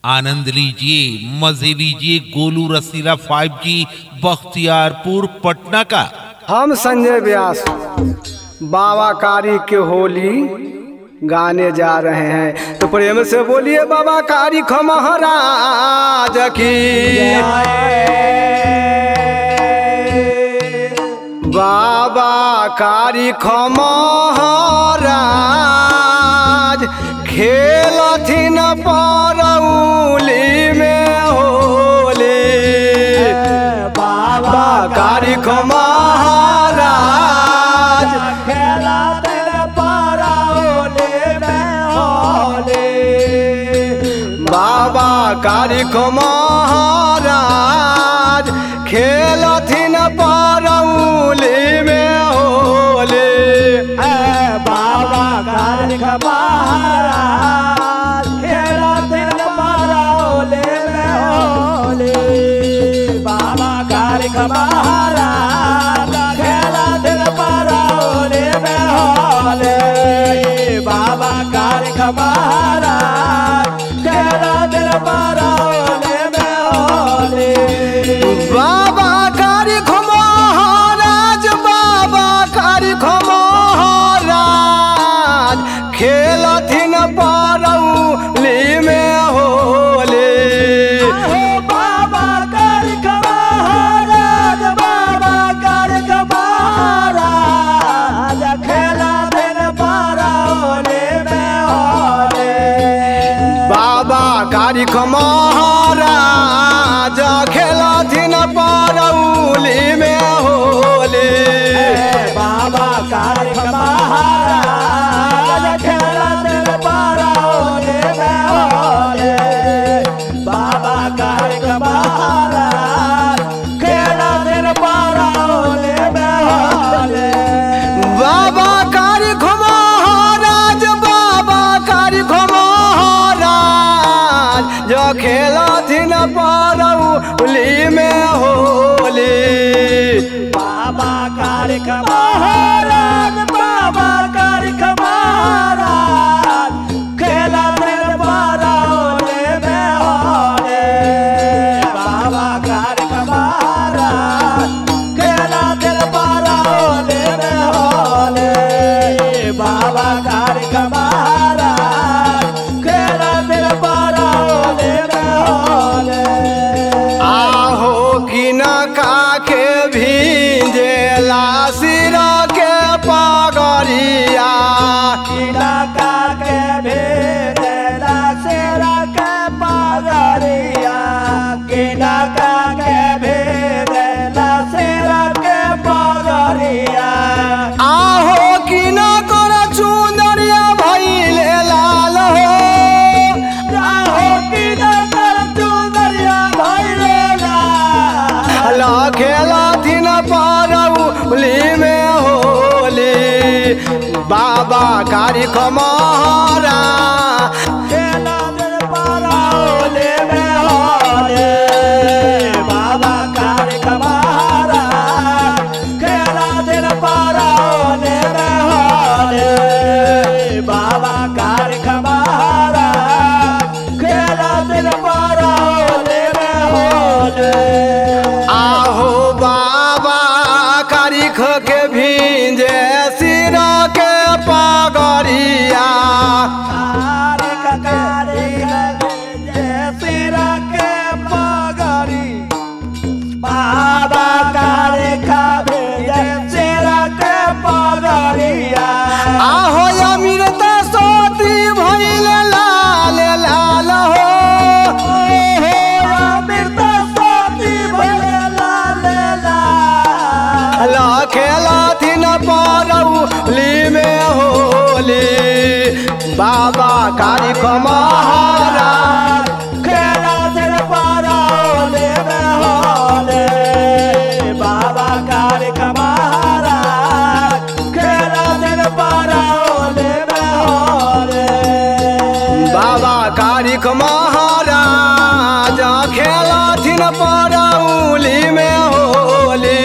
आनंद लीजिए, मजे लीजिए गोलू रसीला 5G बख्तियारपुर पटना का। हम संजय व्यास बाबा कारी के होली गाने जा रहे हैं, तो प्रेम से बोलिए बाबा कारी महाराज की। बाबा कारी महाराज खेलथिन परौली में होली। बाबा कारी महाराज खेलथिन परौली में होली। बाबा कारी महाराज खेलथिन परौली में होली। बाबा कारी महाराज खेलथिन परौली में होली। बाबा कारी महाराज खेलथिन परौली में होली। बाबा कारी महाराज खेलथिन परौली में होली। बाबा कारी महाराज, बाबा कारी महाराज खेलथिन परौली में होली। बाबा कारी महाराज, बाबा कारी महाराज खेलथिन परौली में होली। बाबा कारी महाराज खेलथिन परौली में होली। बाबा कारी महाराज खेलथिन परौली में होली। बाबा कारी महाराज खेलथिन परौली में होली। बाबा कारी महाराज, बाबा कारी महाराज जो खेलथिन परौली में होली। बाबा कारी महाराज, बाबा कारी महाराज खेलथिन परौली में होली। बाबा कारी महाराज खेलथिन परौली में होली। बाबा कारी महाराज खेलथिन परौली में होली। आहो किनका के भींजेला सिर के पगड़िया। किनका के भेदेला सिर के पगड़िया। किनका के भेदेला सिर के पगड़िया। आहो किनकर चुनरिया भइले लाल हो। आहो किनकर चुनरिया भइले लाल। खेलथिन परौली में होली। बाबा कारी महाराज खेलथिन परौली में होली। बाबा कारी महाराज खेलथिन परौली में होली। बाबा कारी महाराज खेलथिन परौली में होली। आहो बाबा कारी के भींजे सिर के पगड़िया। सिर के पगड़ी। बाबा कारी सिर के पगड़िया। आहो अमृत सोती भइले लाल लाल हो। अमृत सोती भइले लाल लाल। खेलथिन परौली में होली। बाबा कारी महाराज खेलथिन परौली में होली। बाबा कारी महाराज खेलथिन परौली में होली। बाबा कारी महाराज खेलथिन परौली में होली।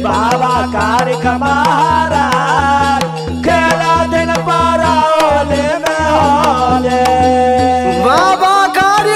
बाबा कारी महाराज खेलथिन परौली में होली। बाबा कारी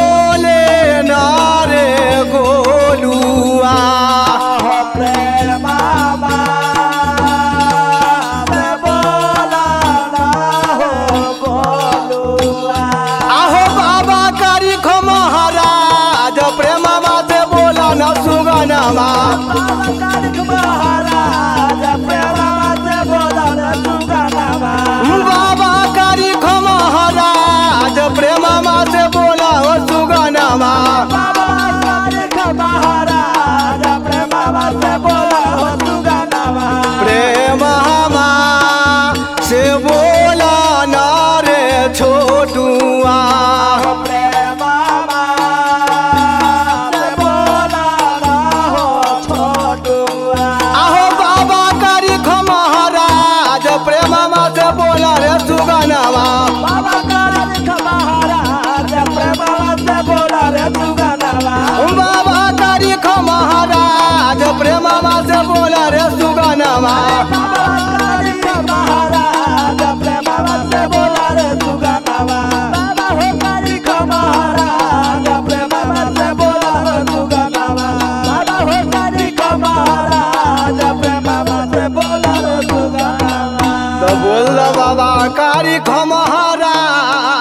बोले नारे गोलुआ हो प्रेम से बोला ना हो गोलुआ। आहो बाबा कारी खो महाराज प्रेमवा से बोला न सुगनमा बाबा कारी खो महाराज प्रेमवा से बोला न सुगनमा। बाबा कारी खो महाराज प्रेमवा से बोला हो सुगनमा बाबा कारी खो महाराज प्रेमवा से बोला हो सुगनमा। प्रेमवा से बोला ना रे छोटुआ प्रेमवा से बोला ना हो छोटुआ। आहो बाबा कारी खो महाराज प्रेमवा से बोला रे सुगनमा बाबा कारी खो महाराज प्रेमवा से बोला रे सुगनमा। बाबा कारी खो महाराज प्रेमवा से बोला रे सुगनमा बाबा कारी खो महाराज प्रेमवा से बोला रे सुगनमा। बाबा हो कारी खो महाराज प्रेमवा से बोला रे सुगनमा। बाबा हो कारी खो महाराज प्रेमवा से बोला रे सुगनमा। तो बोल बाबा कारी खो महाराज